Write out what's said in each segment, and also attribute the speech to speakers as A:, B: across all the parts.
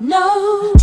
A: No.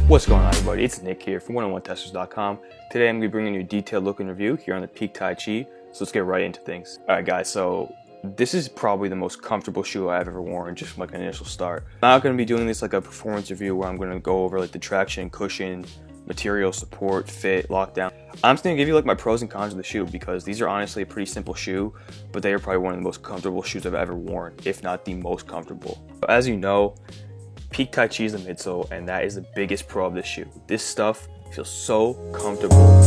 B: What's going on, everybody? It's Nick here from 101testers.com. Today I'm going to be bringing you a detailed look and review here on the Peak TaiChi. So let's get right into things. Alright guys, so this is probably the most comfortable shoe I've ever worn, just from like an initial start. I'm not going to be doing this like a performance review where I'm going to go over like the traction, cushion, material, support, fit, lockdown. I'm just going to give you like my pros and cons of the shoe because these are honestly a pretty simple shoe, but they are probably one of the most comfortable shoes I've ever worn, if not the most comfortable. But as you know, Peak TaiChi is the midsole, and that is the biggest pro of this shoe. This stuff feels so comfortable.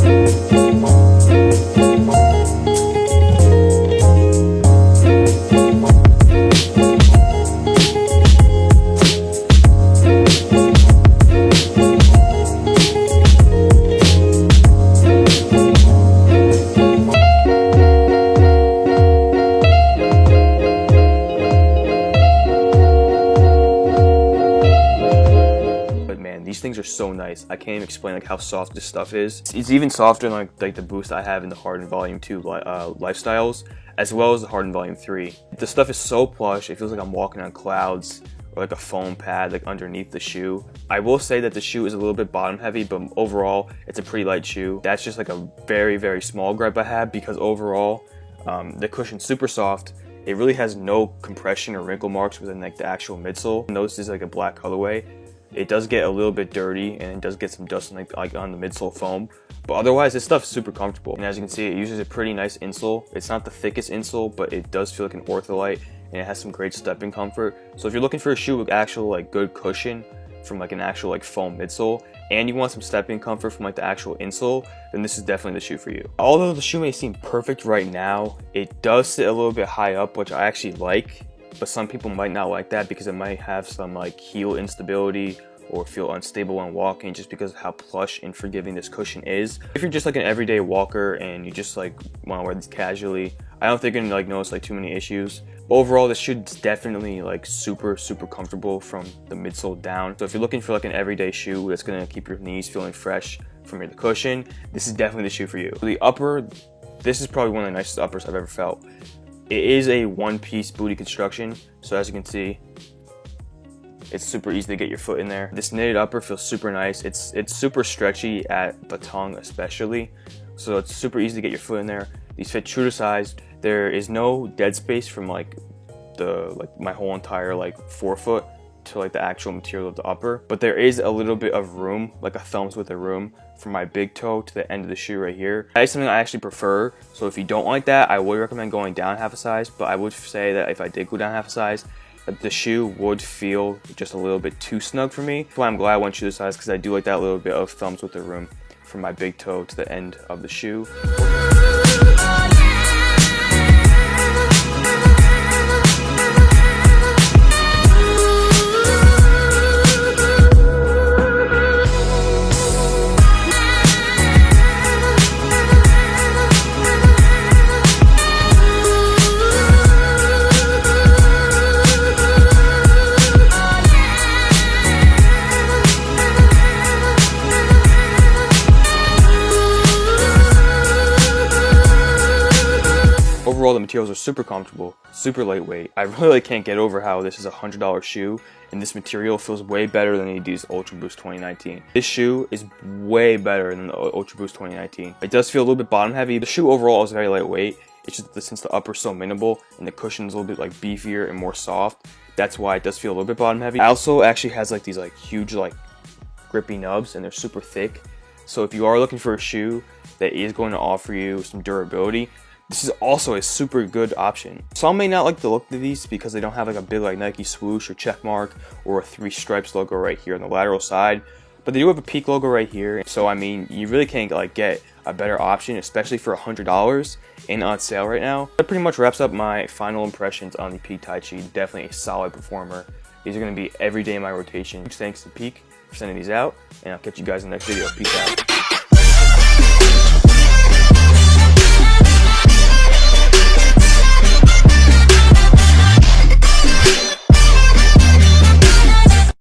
B: These things are so nice. I can't even explain like how soft this stuff is. It's even softer than like the Boost I have in the Hardened Volume 2 Lifestyles, as well as the Hardened Volume 3. The stuff is so plush, it feels like I'm walking on clouds, or like a foam pad like underneath the shoe. I will say that the shoe is a little bit bottom heavy, but overall it's a pretty light shoe. That's just like a very, very small gripe I have, because overall the cushion's super soft. It really has no compression or wrinkle marks within like the actual midsole. Notice this is like a black colorway. It does get a little bit dirty, and it does get some dust like on the midsole foam, but otherwise this stuff is super comfortable. And as you can see, it uses a pretty nice insole. It's not the thickest insole, but it does feel like an ortholite, and it has some great stepping comfort. So if you're looking for a shoe with actual like good cushion from like an actual like foam midsole, and you want some stepping comfort from like the actual insole, then this is definitely the shoe for you. Although the shoe may seem perfect right now, it does sit a little bit high up, which I actually like. But some people might not like that because it might have some like heel instability or feel unstable when walking, just because of how plush and forgiving this cushion is. If you're just like an everyday walker and you just like want to wear these casually, I don't think you're gonna like notice like too many issues. Overall, this shoe is definitely like super comfortable from the midsole down. So if you're looking for like an everyday shoe that's gonna keep your knees feeling fresh from the cushion, this is definitely the shoe for you. The upper, this is probably one of the nicest uppers I've ever felt. It is a one-piece booty construction, so as you can see, it's super easy to get your foot in there. This knitted upper feels super nice. It's super stretchy at the tongue especially, so it's super easy to get your foot in there. These fit true to size. There is no dead space from like my whole entire like forefoot to like the actual material of the upper, but there is a little bit of room, like a thumb's width of room, from my big toe to the end of the shoe right here. That is something I actually prefer, so if you don't like that, I would recommend going down half a size, but I would say that if I did go down half a size, that the shoe would feel just a little bit too snug for me. That's why I'm glad I went shoe size, because I do like that little bit of thumbs width of room from my big toe to the end of the shoe. Overall, the materials are super comfortable, super lightweight. I really can't get over how this is a $100 shoe, and this material feels way better than these Ultra Boost 2019. This shoe is way better than the Ultra Boost 2019. It does feel a little bit bottom heavy. The shoe overall is very lightweight. It's just that since the upper is so minimal and the cushion is a little bit like beefier and more soft, that's why it does feel a little bit bottom heavy. It also actually has like these like huge like grippy nubs, and they're super thick. So if you are looking for a shoe that is going to offer you some durability, this is also a super good option. Some may not like the look of these because they don't have like a big like Nike swoosh or check mark or a 3 stripes logo right here on the lateral side, but they do have a Peak logo right here. So I mean, you really can't like get a better option, especially for $100 and on sale right now. That pretty much wraps up my final impressions on the Peak TaiChi. Definitely a solid performer. These are going to be every day in my rotation. Huge thanks to Peak for sending these out, and I'll catch you guys in the next video. Peace out.